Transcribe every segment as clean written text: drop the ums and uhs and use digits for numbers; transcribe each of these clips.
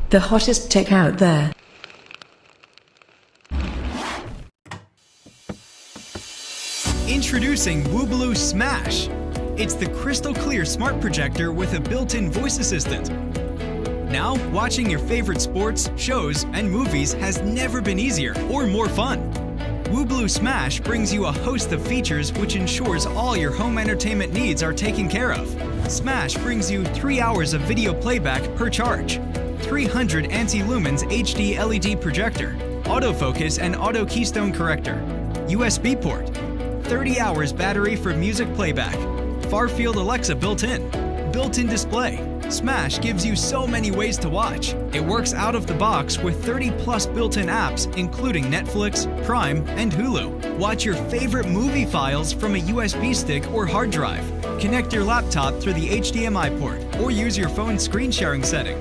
The hottest tech out there. Introducing Woobloo Smash. It's the crystal clear smart projector with a built-in voice assistant. Now, watching your favorite sports, shows, and movies has never been easier or more fun. Woobloo Smash brings you a host of features which ensures all your home entertainment needs are taken care of. Smash brings you 3 hours of video playback per charge, 300 anti-lumens HD LED projector, autofocus and auto keystone corrector, USB port, 30 hours battery for music playback, far-field Alexa built-in display. Smash gives you so many ways to watch. It works out of the box with 30+ built-in apps, including Netflix, Prime, and Hulu. Watch your favorite movie files from a USB stick or hard drive. Connect your laptop through the HDMI port, or use your phone's screen sharing setting.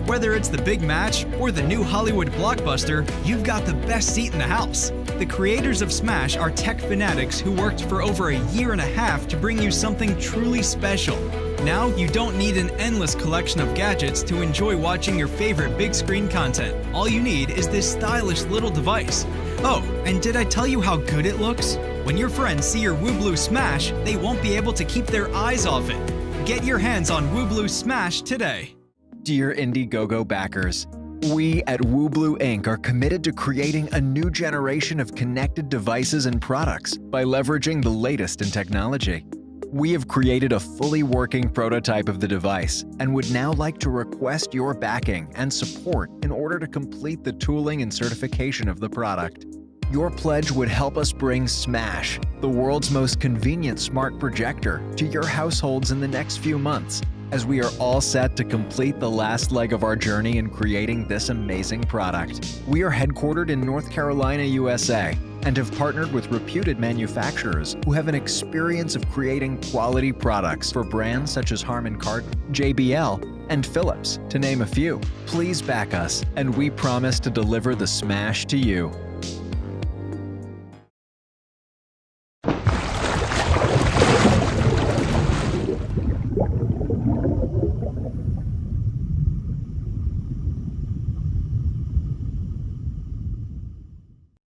Whether it's the big match or the new Hollywood blockbuster, you've got the best seat in the house. The creators of Smash are tech fanatics who worked for over a year and a half to bring you something truly special. Now you don't need an endless collection of gadgets to enjoy watching your favorite big screen content. All you need is this stylish little device. Oh, and did I tell you how good it looks? When your friends see your Woobloo Smash, they won't be able to keep their eyes off it. Get your hands on Woobloo Smash today. Dear Indiegogo backers, we at Woobloo Inc. are committed to creating a new generation of connected devices and products by leveraging the latest in technology. We have created a fully working prototype of the device and would now like to request your backing and support in order to complete the tooling and certification of the product. Your pledge would help us bring Smash, the world's most convenient smart projector, to your households in the next few months, as we are all set to complete the last leg of our journey in creating this amazing product. We are headquartered in North Carolina, USA, and have partnered with reputed manufacturers who have an experience of creating quality products for brands such as Harman Kardon, JBL, and Philips, to name a few. Please back us, and we promise to deliver the Smash to you.